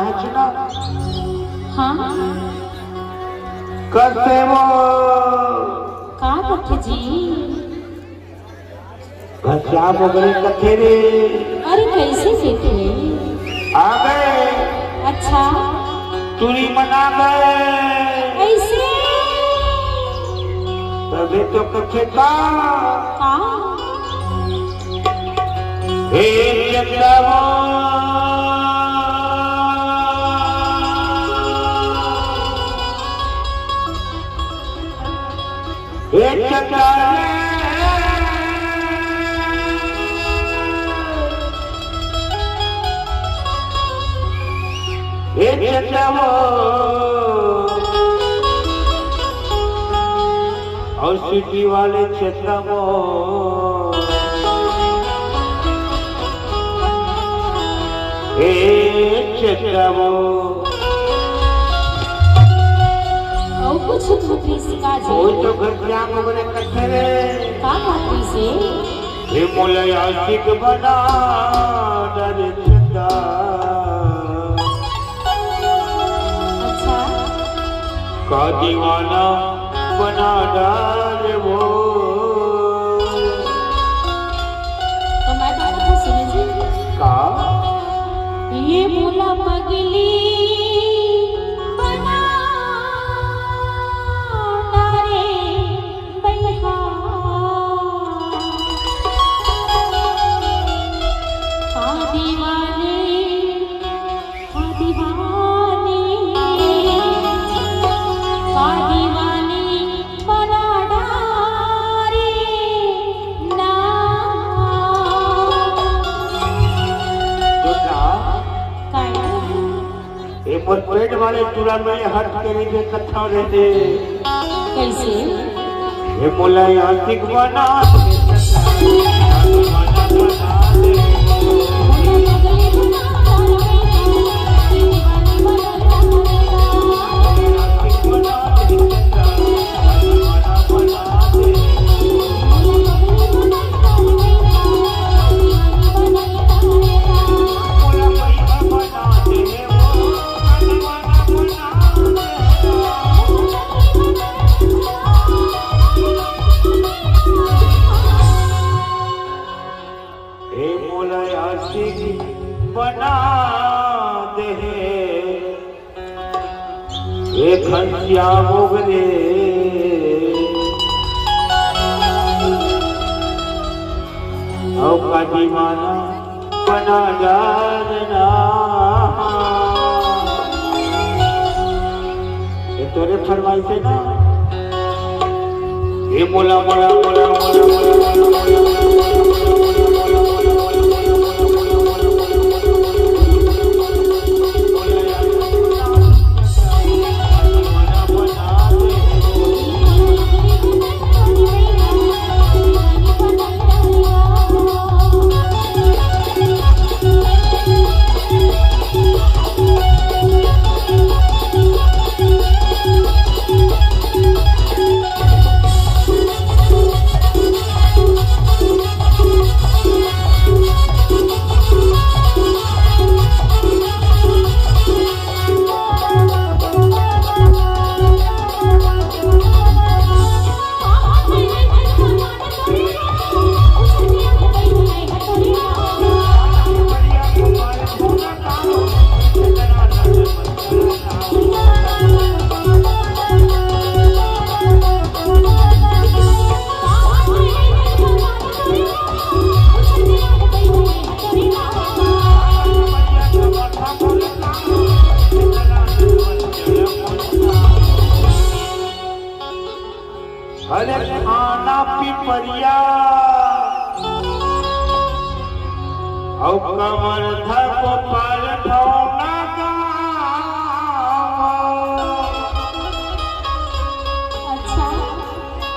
आहे છે ને हाँ करते वो का कथे जी घनश्याम वगैरह कथे रे अरे कैसे थे आ गए अच्छा चूड़ी मना गए ऐसे तभी तो कथे का हे चंद्रवा हे चंद्रवा हे चंद्रवा और सिटी वाले चंद्रवा हे चंद्रवा और कुछ दूसरी सिका जी वो तो घनश्याम वगैरह कथे रे का बाती से हे मोला आशिक बना डर चंदा अच्छा का दीवाना बना डाल वो तो मैं बात को सुने जी का ये बोला पगली बना डारे बैहा का दीवाने का दीवाने का दीवाने बना डारे ना जो ना काय ये मोर पेट वाले चूड़ा में हट के नीचे कथा रहते कैसे हे मोला आशिक बना बना दे एक घनश्याम वगैरह और का दीवाना बना डालना ये तोरे फरमाई से ना ये मोला मोला मोला मोला मोला मोला अरे खाना पिपरिया और कमर धप पर ठौना अच्छा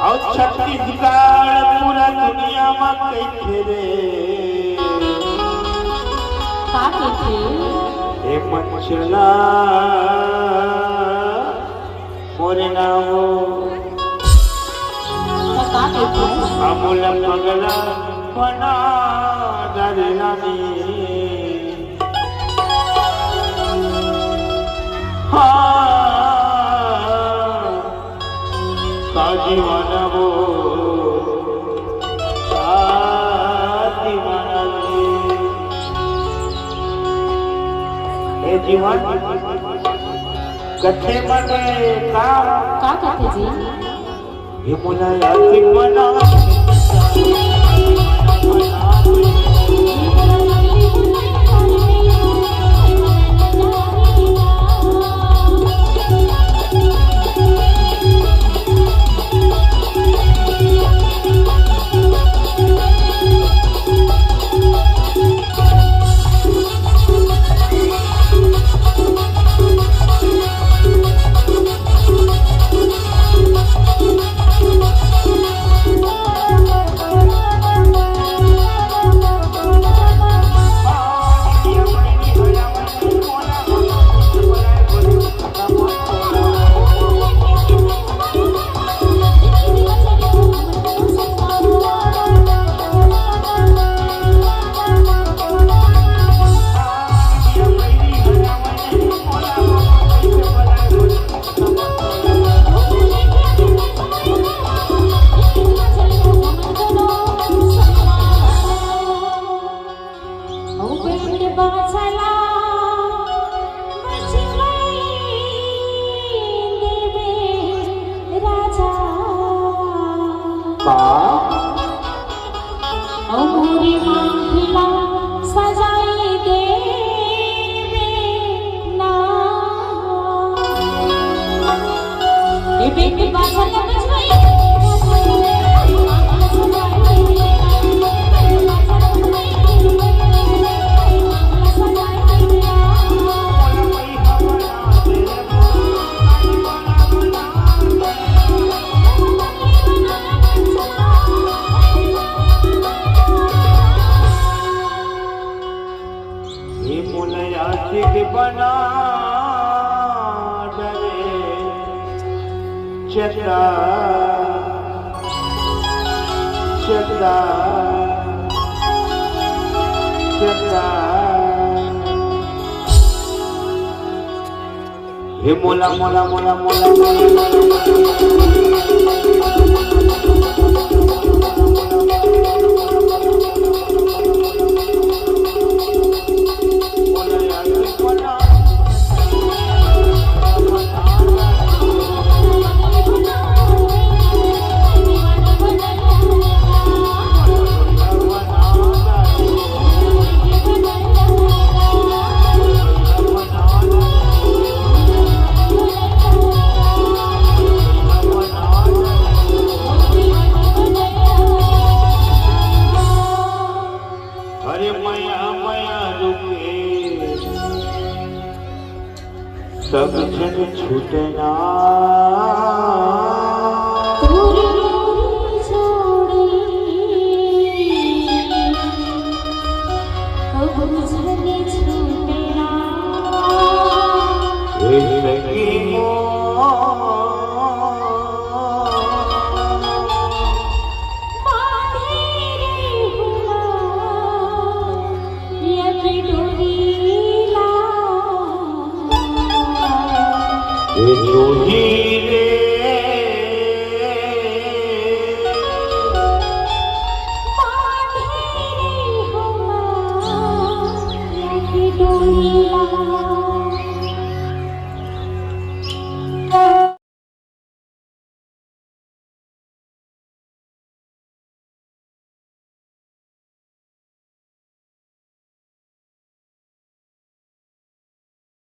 और छत्तीसगढ़ पूरा दुनिया में कैथे रे का कहते ए मंचला मोरे नाम का कहते अमूल पगला बना डरलानी दीवाना वो दीवाना जीवन कथे मने का कहते जी ये मुला याद बना अमूरी मांगला सजाई देवे ना ये बेटी बाजा बजवाई बना डरे चंदा चंदा चंदा हे मोला मोला मोला मोला सब जन छूटना जो ही